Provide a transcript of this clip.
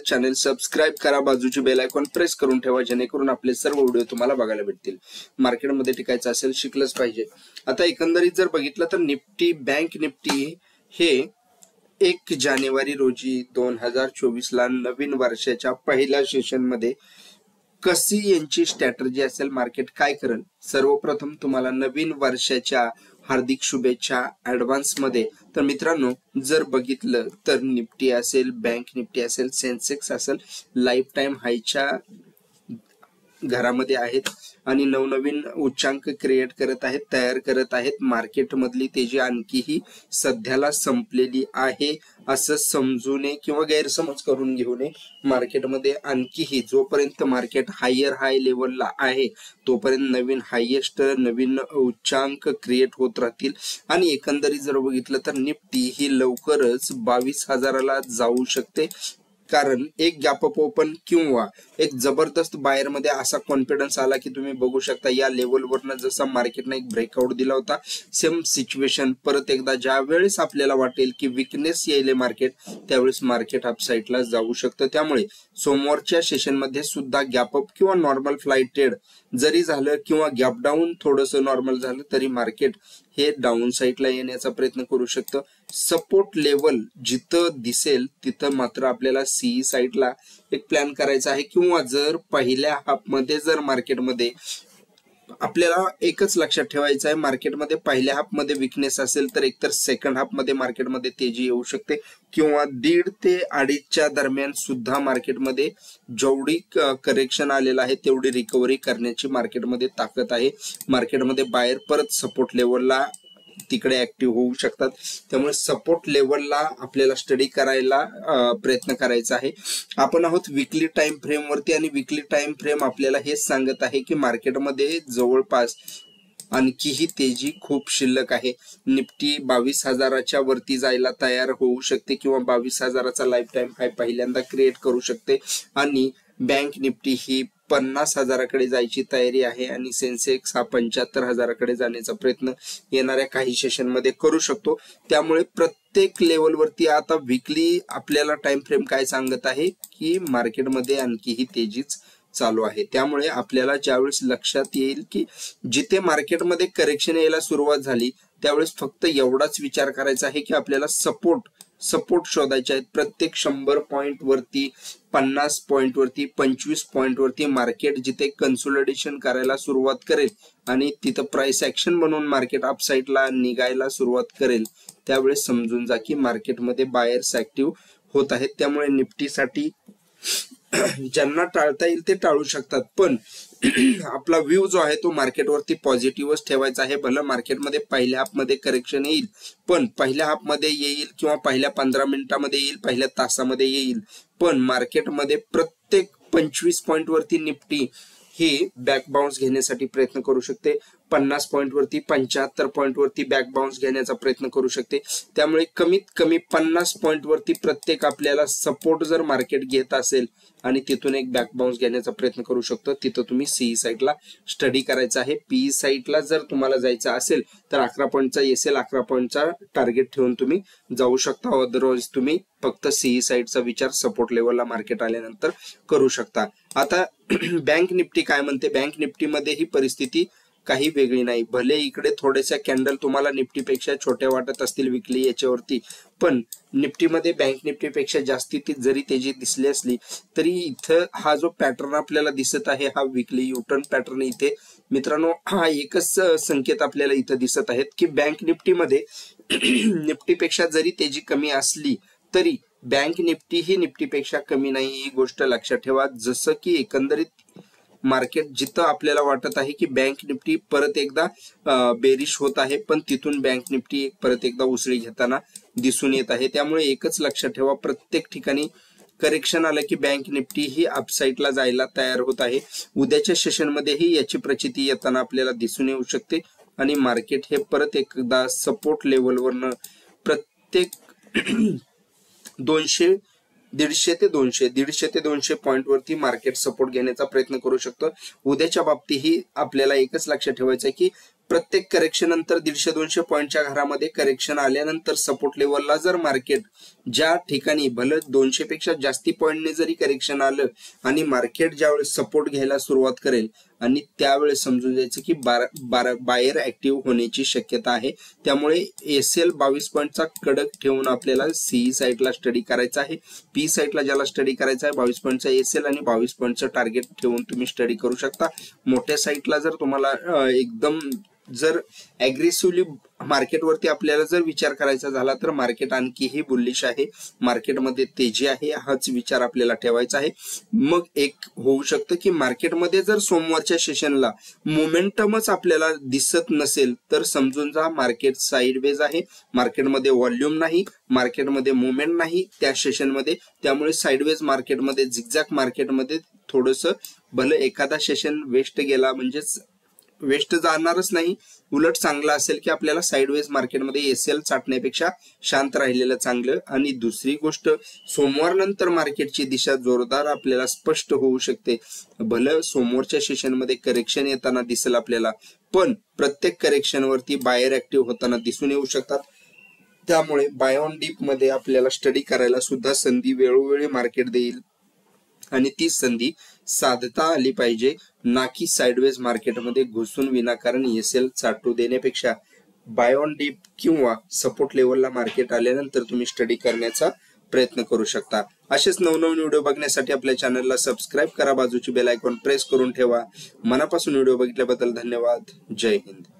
Channel subscribe करा, बाजूची bell icon press करून ठेवा, जेणेकरून आपले सर्व व्हिडिओ तुम्हाला बघायला भेटतील। मार्केटमध्ये टिकायचं असेल शिकलंच पाहिजे। आता एकंदरीत जर बघितलं तर निफ्टी, बँक निफ्टी हे 1 जानेवारी रोजी 2024 ला नवीन वर्षाच्या पहिल्या सेशन मध्ये कशी यांची स्ट्रॅटेजी असेल, मार्केट काय करेल, सर्वप्रथम तुम्हाला नवीन वर्षाच्या हार्दिक शुभेच्छा ऍडव्हान्स मध्ये। तर मित्रांनो, जर बघितलं तर निफ्टी असेल, बँक निफ्टी असेल, सेन्सेक्स असेल, लाईफ टाइम हायच्या घरामध्ये आहेत आणि नवनवीन उच्चांक क्रिएट करत आहेत, तयार करत आहेत। मार्केट मधली तेजी आणखीही सध्याला संपलेली आहे असं समजू नये किंवा गैरसमज करून घेऊ नये। मार्केटमध्ये आणखीही जोपर्यंत मार्केट हायर हाय लेवलला आहे तोपर्यंत नवीन हायेस्ट, नवीन उच्चांक क्रिएट होत राहतील। आणि एकंदरीत जर बघितलं तर निफ्टी ही लवकरच 22,000ला जाऊ शकते, कारण एक गॅप अप ओपन किंवा एक जबरदस्त बायर मध्ये असा कॉन्फिडन्स आला की तुम्ही बघू शकता या लेवलवरनं जसा मार्केटने एक ब्रेकआउट दिला होता, सेम सिच्युएशन परत एकदा ज्या वेळेस आपल्याला वाटेल की विकनेस येईल मार्केट, त्यावेळेस मार्केट अपसाइडला जाऊ शकतं। त्यामुळे सोमवारच्या सेशन मध्ये सुद्धा गॅप अप किंवा नॉर्मल फ्लाइट ट्रेड जरी झालं किंवा गॅप डाऊन थोडंसं नॉर्मल झालं तरी मार्केट हे डाऊन साइडला येण्याचा प्रयत्न करू शकतं। सपोर्ट लेवल जिथं दिसेल तिथं मात्र आपल्याला सी साइडला एक प्लॅन करायचा आहे, किंवा जर पहिल्या हाफ मध्ये जर मार्केटमध्ये आपल्याला एकच लक्षात ठेवायचं आहे, मार्केटमध्ये पहिल्या हाफ मध्ये विकनेस असेल तर एकतर सेकंड हाफ मध्ये मार्केटमध्ये तेजी येऊ शकते, किंवा 1.5 ते 2.5च्या दरम्यान सुद्धा मार्केटमध्ये जेवढी करेक्शन आलेलं आहे तेवढी रिकव्हरी करण्याची मार्केटमध्ये ताकद आहे। मार्केटमध्ये बायर परत सपोर्ट लेवलला तिकडे ऍक्टिव्ह होऊ शकतात। त्यामुळे सपोर्ट लेवलला आपल्याला स्टडी करायला प्रयत्न करायचा आहे। आपण आहोत वीकली टाइम फ्रेम वरती आणि वीकली टाइम फ्रेम आपल्याला हेच सांगत आहे की मार्केटमध्ये जवळपास आणखीही तेजी खूप शिल्लक आहे। निफ्टी 22,000च्या वरती जायला तयार होऊ शकते किंवा 22,000चा लाईफ टाइम हाय पहिल्यांदा क्रिएट करू शकते, आणि बँक निफ्टी ही 50,000कडे जायची तयारी आहे, आणि सेन्सेक्स हा 75,000कडे जाण्याचा प्रयत्न येणाऱ्या काही सेशन मध्ये करू शकतो। त्यामुळे प्रत्येक लेवलवरती आता वीकली आपल्याला टाइम फ्रेम काय सांगत आहे की मार्केटमध्ये आणखीही तेजीच चालू आहे। त्यामुळे आपल्याला ज्यावेळेस लक्षात येईल की जिथे मार्केटमध्ये करेक्शन यायला सुरुवात झाली त्यावेळेस फक्त एवढाच विचार करायचा आहे की आपल्याला सपोर्ट शोधायचे आहेत। प्रत्येक 100 पॉइंट वरती, 50 पॉइंट वरती, 25 पॉइंट वरती मार्केट जिथे कन्सोलिडेशन करायला सुरुवात करेल आणि तिथं प्राइस ऍक्शन म्हणून मार्केट अपसाइडला निघायला सुरुवात करेल, त्यावेळेस समजून जा की मार्केटमध्ये बायर्स ऍक्टिव्ह होत आहेत। त्यामुळे निफ्टीसाठी ज्यांना टाळता येईल ते टाळू शकतात, पण आपला व्ह्यू जो आहे तो मार्केटवरती पॉझिटिव्हच ठेवायचा आहे। भलं मार्केटमध्ये पहिल्या हाफ मध्ये करेक्शन येईल, पण पहिल्या हाफ मध्ये येईल किंवा पहिल्या 15 मिनिटांमध्ये येईल, पहिल्या तासामध्ये येईल, पण मार्केटमध्ये प्रत्येक 25 पॉइंट वरती निफ्टी ही बॅक बाउन्स घेण्यासाठी प्रयत्न करू शकते, 50 पॉइंट वरती, 75 पॉइंट वरती बॅक बाउन्स घेण्याचा प्रयत्न करू शकते। त्यामुळे कमीत कमी 50 पॉइंट वरती प्रत्येक आपल्याला सपोर्ट जर मार्केट घेत असेल आणि तिथून एक बॅक बाउन्स घेण्याचा प्रयत्न करू शकतो, तिथं तुम्ही सीई साइडला स्टडी करायचा आहे। पीई साइडला जर तुम्हाला जायचं असेल तर 11 पॉइंटचा एसएल, 11 पॉइंटचा टार्गेट ठेवून तुम्ही जाऊ शकता, अदरवाइज तुम्ही फक्त सीई साइडचा विचार सपोर्ट लेवलला मार्केट आल्यानंतर करू शकता। आता बँक निफ्टी काय म्हणते, बँक निफ्टीमध्ये ही परिस्थिती काही वेगळी नाही। भले इकडे थोड्याशा कॅन्डल तुम्हाला निफ्टीपेक्षा छोट्या वाटत असतील विकली याच्यावरती, पण निफ्टीमध्ये बँक निफ्टीपेक्षा जास्ती जरी तेजी दिसली असली तरी इथं हा जो पॅटर्न आपल्याला दिसत आहे हा विकली युटर्न पॅटर्न, इथे मित्रांनो हा एकच संकेत आपल्याला इथं दिसत आहेत की बँक निफ्टीमध्ये निफ्टीपेक्षा जरी तेजी कमी असली तरी बँक निफ्टी ही निफ्टीपेक्षा कमी नाही, ही गोष्ट लक्षात ठेवा। जसं की एकंदरीत मार्केट जिथं आपल्याला वाटत आहे की बँक निफ्टी परत एकदा बेरिश होत आहे, पण तिथून बँक निफ्टी परत एकदा उसळी घेताना दिसून येत आहे। त्यामुळे एकच लक्षात ठेवा, प्रत्येक ठिकाणी करेक्शन आलं की बँक निफ्टी ही अपसाइडला जायला तयार होत आहे। उद्याच्या सेशन मध्येही याची प्रचिती येताना आपल्याला दिसून येऊ शकते, आणि मार्केट हे परत एकदा सपोर्ट लेवलवरनं प्रत्येक 150 ते 200 पॉइंट वरती मार्केट सपोर्ट घेण्याचा प्रयत्न करू शकतो। उद्याच्या बाबतीतही आपल्याला एकच लक्षात ठेवायचं आहे की प्रत्येक करेक्शन नंतर 150-200 पॉइंटच्या घरामध्ये करेक्शन आल्यानंतर सपोर्ट लेवलला जर मार्केट ज्या ठिकाणी भलं 200 पेक्षा जास्ती पॉईंटने जरी करेक्शन आलं आणि मार्केट ज्यावेळेस सपोर्ट घ्यायला सुरुवात करेल आणि त्यावेळेस समजून जायचं की बायर ऍक्टिव्ह होण्याची शक्यता आहे. त्यामुळे एसएल 22 पॉईंटचा कडक ठेवून आपल्याला सीई साईडला स्टडी करायचा आहे. पी साईडला ज्याला स्टडी करायचा आहे 22 पॉईंटचा एसएल आणि 22 पॉईंटचं टार्गेट ठेवून तुम्ही स्टडी करू शकता. मोठ्या साईडला जर तुम्हाला एकदम जर अग्रेसिव्हली मार्केटवरती आपल्याला जर विचार करायचा झाला तर मार्केट आणखीही बुलिश आहे, मार्केटमध्ये तेजी आहे, हाच विचार आपल्याला ठेवायचा आहे. मग एक होऊ शकतं की मार्केटमध्ये जर सोमवारच्या सेशनला मोमेंटमच आपल्याला दिसत नसेल तर समजून जा मार्केट साईडवेज आहे, मार्केटमध्ये व्हॉल्यूम नाही, मार्केटमध्ये मुवमेंट नाही त्या सेशनमध्ये. त्यामुळे साईडवेज मार्केटमध्ये झिगझॅग मार्केटमध्ये थोडंसं भलं एखादा सेशन वेस्ट गेला म्हणजेच वेस्ट जाणारच नाही, उलट चांगलं असेल की आपल्याला साईडवेज मार्केटमध्ये एसएल चाटण्यापेक्षा शांत राहिलेलं चांगलं. आणि दुसरी गोष्ट सोमवार नंतर मार्केटची दिशा जोरदार आपल्याला स्पष्ट होऊ शकते. भलं सोमवारच्या सेशनमध्ये करेक्शन येताना दिसेल आपल्याला, पण प्रत्येक करेक्शनवरती बायर ऍक्टिव्ह होताना दिसून येऊ शकतात. त्यामुळे बाय ऑन डीप मध्ये आपल्याला स्टडी करायला सुद्धा संधी वेळोवेळी मार्केट देईल आणि ती संधी साधता आली पाहिजे, ना की साइडवेज मार्केटमध्ये घुसून विनाकारण एसएल चाटू देण्यापेक्षा बाय ऑन डीप किंवा सपोर्ट लेवलला मार्केट आल्यानंतर तुम्ही स्टडी करण्याचा प्रयत्न करू शकता. असेच नवनवीन व्हिडिओ बघण्यासाठी आपल्या चॅनलला सबस्क्राईब करा, बाजूची बेल आयकॉन प्रेस करून ठेवा. मनापासून व्हिडिओ बघितल्याबद्दल धन्यवाद. जय हिंद.